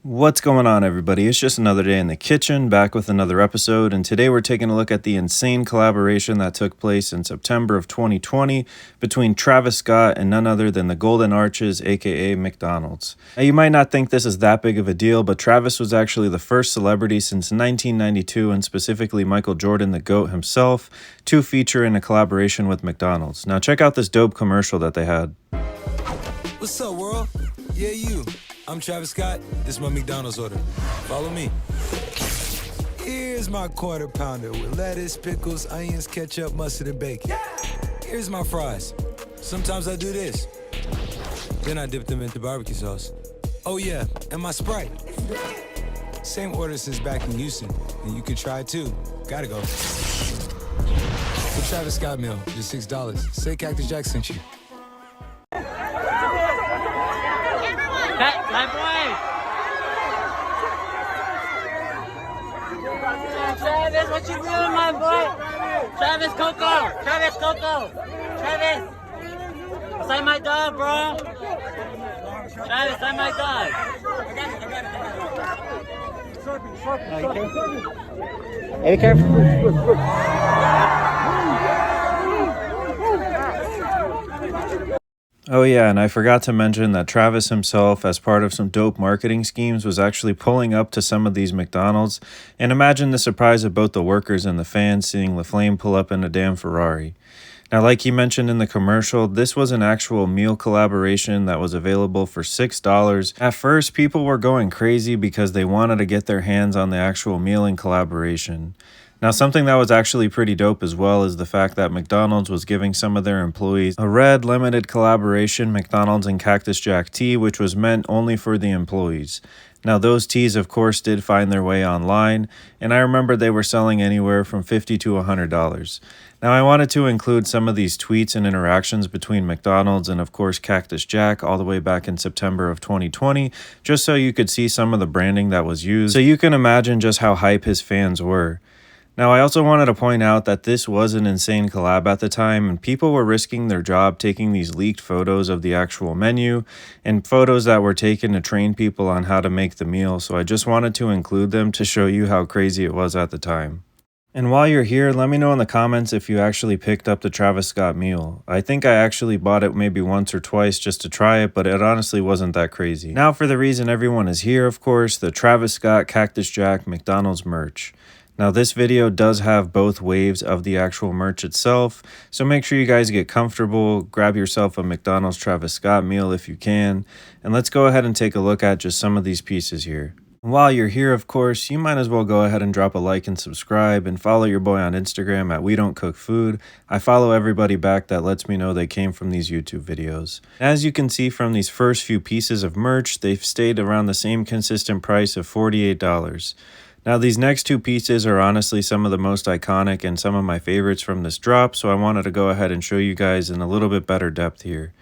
What's going on, everybody? It's just another day in the kitchen, back with another episode, and today we're taking a look at the insane collaboration that took place in September of 2020 between Travis Scott and none other than the Golden Arches, aka McDonald's. Now, you might not think this is that big of a deal, but Travis was actually the first celebrity since 1992, and specifically Michael Jordan, the GOAT himself, to feature in a collaboration with McDonald's. Now, check out this dope commercial that they had. What's up, world? Yeah, you. I'm Travis Scott. This is my McDonald's order. Follow me. Here's my quarter pounder with lettuce, pickles, onions, ketchup, mustard, and bacon. Here's my fries. Sometimes I do this. Then I dip them into barbecue sauce. Oh yeah, and my Sprite. Same order since back in Houston, and you can try it too. Gotta go. The Travis Scott meal, just $6. Say Cactus Jack sent you. My boy! Travis, what you doing, my boy? Travis Coco! Travis Coco! Travis! Sign my dog, bro! Travis, sign my dog! Hey, be careful. Oh yeah, and I forgot to mention that Travis himself, as part of some dope marketing schemes, was actually pulling up to some of these McDonald's, and imagine the surprise of both the workers and the fans seeing LaFlame pull up in a damn Ferrari. Now, like he mentioned in the commercial, this was an actual meal collaboration that was available for $6. At first, people were going crazy because they wanted to get their hands on the actual meal in collaboration. Now, something that was actually pretty dope as well is the fact that McDonald's was giving some of their employees a red limited collaboration McDonald's and Cactus Jack tea, which was meant only for the employees. Now, those teas, of course, did find their way online, and I remember they were selling anywhere from $50 to $100. Now, I wanted to include some of these tweets and interactions between McDonald's and, of course, Cactus Jack all the way back in September of 2020, just so you could see some of the branding that was used, so you can imagine just how hype his fans were. Now, I also wanted to point out that this was an insane collab at the time, and people were risking their job taking these leaked photos of the actual menu and photos that were taken to train people on how to make the meal, so I just wanted to include them to show you how crazy it was at the time. And while you're here, let me know in the comments if you actually picked up the Travis Scott meal. I think I actually bought it maybe once or twice just to try it, but it honestly wasn't that crazy. Now for the reason everyone is here, of course, the Travis Scott Cactus Jack McDonald's merch. Now, this video does have both waves of the actual merch itself, so make sure you guys get comfortable, grab yourself a McDonald's Travis Scott meal if you can, and let's go ahead and take a look at just some of these pieces here. While you're here, of course, you might as well go ahead and drop a like and subscribe, and follow your boy on Instagram at wedontcookfood. I follow everybody back that lets me know they came from these YouTube videos. As you can see from these first few pieces of merch, they've stayed around the same consistent price of $48. Now, these next two pieces are honestly some of the most iconic and some of my favorites from this drop, so I wanted to go ahead and show you guys in a little bit better depth here.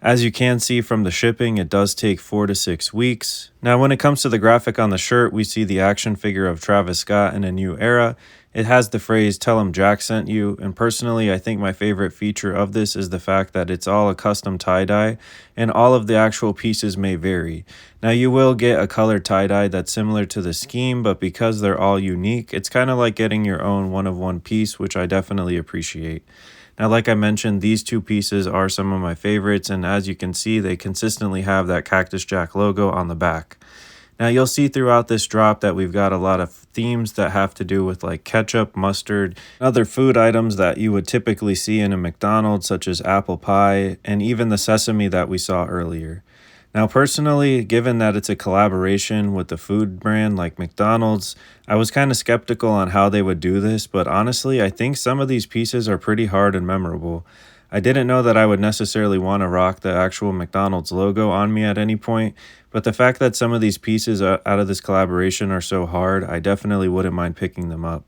As you can see from the shipping, it does take 4 to 6 weeks. Now, when it comes to the graphic on the shirt, we see the action figure of Travis Scott in a new era. It has the phrase, "Tell him Jack sent you," and personally, I think my favorite feature of this is the fact that it's all a custom tie-dye, and all of the actual pieces may vary. Now, you will get a colored tie-dye that's similar to the scheme, but because they're all unique, it's kind of like getting your own one-of-one piece, which I definitely appreciate. Now, like I mentioned, these two pieces are some of my favorites, and as you can see, they consistently have that Cactus Jack logo on the back. Now, you'll see throughout this drop that we've got a lot of themes that have to do with like ketchup, mustard, other food items that you would typically see in a McDonald's, such as apple pie, and even the sesame that we saw earlier. Now, personally, given that it's a collaboration with the food brand like McDonald's, I was kind of skeptical on how they would do this, but honestly, I think some of these pieces are pretty hard and memorable. I didn't know that I would necessarily want to rock the actual McDonald's logo on me at any point, but the fact that some of these pieces out of this collaboration are so hard, I definitely wouldn't mind picking them up.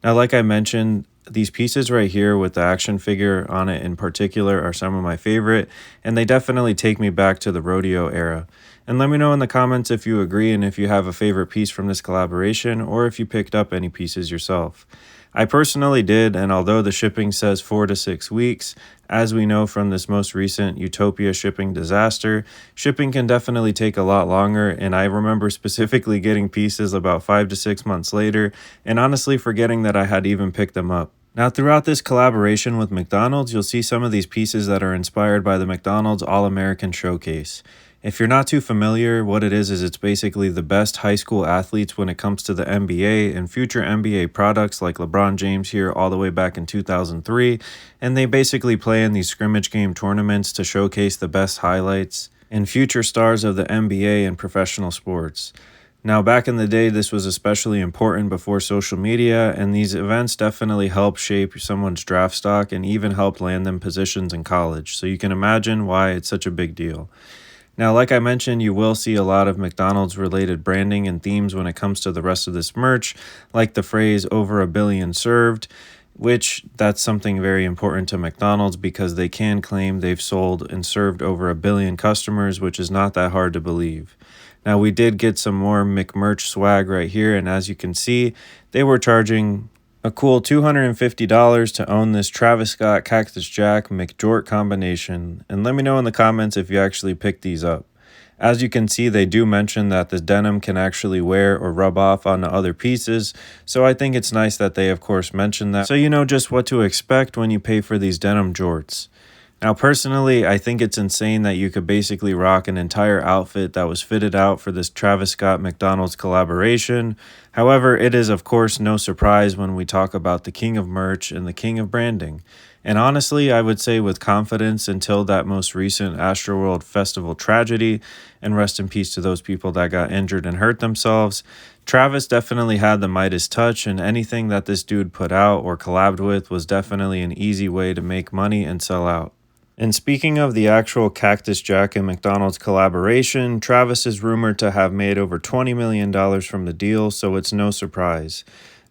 Now, like I mentioned, these pieces right here with the action figure on it in particular are some of my favorite, and they definitely take me back to the rodeo era. And let me know in the comments if you agree and if you have a favorite piece from this collaboration, or if you picked up any pieces yourself. I personally did, and although the shipping says 4 to 6 weeks, as we know from this most recent Utopia shipping disaster, shipping can definitely take a lot longer, and I remember specifically getting pieces about 5 to 6 months later, and honestly forgetting that I had even picked them up. Now, throughout this collaboration with McDonald's, you'll see some of these pieces that are inspired by the McDonald's All-American Showcase. If you're not too familiar, what it is it's basically the best high school athletes when it comes to the NBA and future NBA products like LeBron James here all the way back in 2003, and they basically play in these scrimmage game tournaments to showcase the best highlights and future stars of the NBA and professional sports. Now, back in the day, this was especially important before social media, and these events definitely helped shape someone's draft stock and even helped land them positions in college, so you can imagine why it's such a big deal. Now, like I mentioned, you will see a lot of McDonald's related branding and themes when it comes to the rest of this merch, like the phrase over a billion served, which that's something very important to McDonald's because they can claim they've sold and served over a billion customers, which is not that hard to believe. Now, we did get some more McMerch swag right here, and as you can see, they were charging a cool $250 to own this Travis Scott Cactus Jack McJort combination, and let me know in the comments if you actually picked these up. As you can see, they do mention that the denim can actually wear or rub off onto other pieces, so I think it's nice that they of course mention that, so you know just what to expect when you pay for these denim jorts. Now, personally, I think it's insane that you could basically rock an entire outfit that was fitted out for this Travis Scott McDonald's collaboration. However, it is of course no surprise when we talk about the king of merch and the king of branding. And honestly, I would say with confidence until that most recent Astroworld Festival tragedy, and rest in peace to those people that got injured and hurt themselves, Travis definitely had the Midas touch, and anything that this dude put out or collabed with was definitely an easy way to make money and sell out. And speaking of the actual Cactus Jack and McDonald's collaboration, Travis is rumored to have made over $20 million from the deal, so it's no surprise.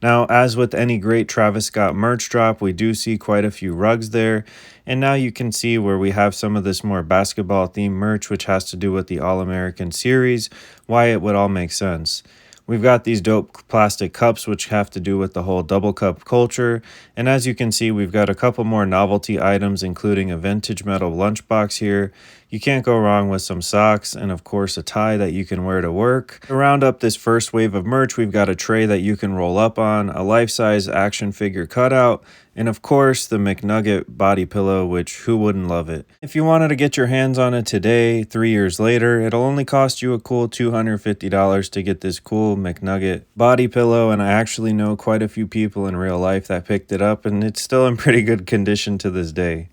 Now, as with any great Travis Scott merch drop, we do see quite a few rugs there, and now you can see where we have some of this more basketball themed merch, which has to do with the All-American series, why it would all make sense. We've got these dope plastic cups, which have to do with the whole double cup culture. And as you can see, we've got a couple more novelty items, including a vintage metal lunchbox here. You can't go wrong with some socks and of course a tie that you can wear to work. To round up this first wave of merch, we've got a tray that you can roll up on, a life-size action figure cutout, and of course the McNugget body pillow, which who wouldn't love it? If you wanted to get your hands on it today, 3 years later, it'll only cost you a cool $250 to get this cool McNugget body pillow, and I actually know quite a few people in real life that picked it up, and it's still in pretty good condition to this day.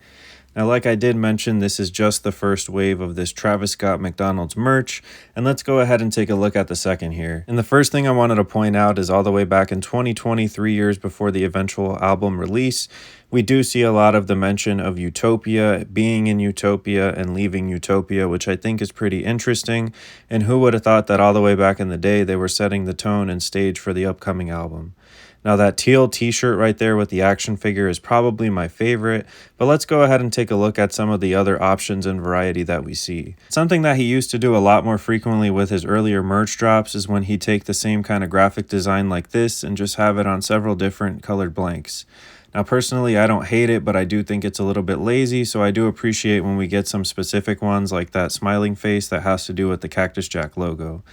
Now, like I did mention, this is just the first wave of this Travis Scott McDonald's merch, and let's go ahead and take a look at the second here. And the first thing I wanted to point out is all the way back in 2020, 3 years before the eventual album release, we do see a lot of the mention of Utopia, being in Utopia and leaving Utopia, which I think is pretty interesting, and who would have thought that all the way back in the day they were setting the tone and stage for the upcoming album. Now, that teal t-shirt right there with the action figure is probably my favorite, but let's go ahead and take a look at some of the other options and variety that we see. Something that he used to do a lot more frequently with his earlier merch drops is when he'd take the same kind of graphic design like this and just have it on several different colored blanks. Now, personally, I don't hate it, but I do think it's a little bit lazy, so I do appreciate when we get some specific ones like that smiling face that has to do with the Cactus Jack logo.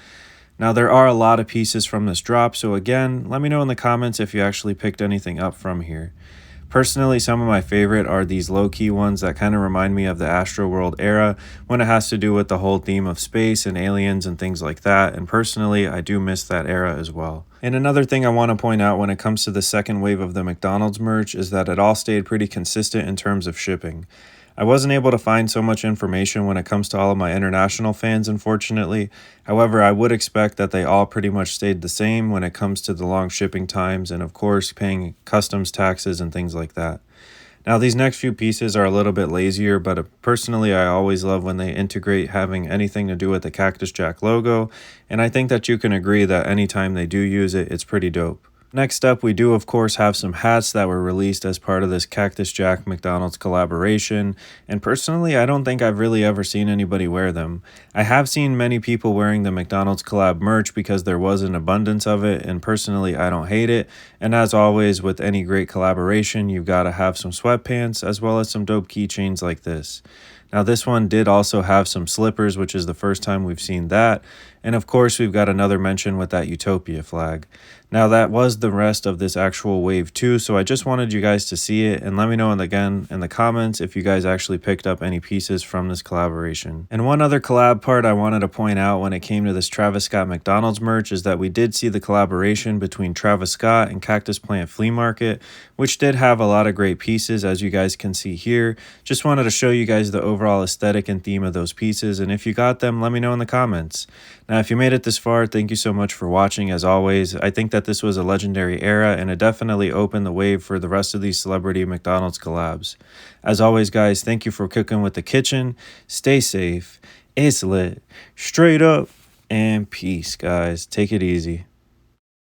Now, there are a lot of pieces from this drop, so again, let me know in the comments if you actually picked anything up from here. Personally, some of my favorite are these low-key ones that kind of remind me of the Astroworld era when it has to do with the whole theme of space and aliens and things like that, and personally, I do miss that era as well. And another thing I want to point out when it comes to the second wave of the McDonald's merch is that it all stayed pretty consistent in terms of shipping. I wasn't able to find so much information when it comes to all of my international fans, unfortunately. However, I would expect that they all pretty much stayed the same when it comes to the long shipping times and, of course, paying customs taxes and things like that. Now, these next few pieces are a little bit lazier, but personally, I always love when they integrate having anything to do with the Cactus Jack logo, and I think that you can agree that anytime they do use it, it's pretty dope. Next up, we do of course have some hats that were released as part of this Cactus Jack McDonald's collaboration, and personally I don't think I've really ever seen anybody wear them. I have seen many people wearing the McDonald's collab merch because there was an abundance of it, and personally I don't hate it, and as always with any great collaboration, you've got to have some sweatpants as well as some dope keychains like this. Now this one did also have some slippers, which is the first time we've seen that. And of course, we've got another mention with that Utopia flag. Now that was the rest of this actual wave 2, so I just wanted you guys to see it, and let me know again in the comments if you guys actually picked up any pieces from this collaboration. And one other collab part I wanted to point out when it came to this Travis Scott McDonald's merch is that we did see the collaboration between Travis Scott and Cactus Plant Flea Market, which did have a lot of great pieces, as you guys can see here. Just wanted to show you guys the overall aesthetic and theme of those pieces, and if you got them, let me know in the comments. Now, if you made it this far, thank you so much for watching. As always, I think that this was a legendary era, and it definitely opened the way for the rest of these celebrity McDonald's collabs. As always, guys, thank you for cooking with the kitchen. Stay safe. It's lit. Straight up. And peace, guys. Take it easy.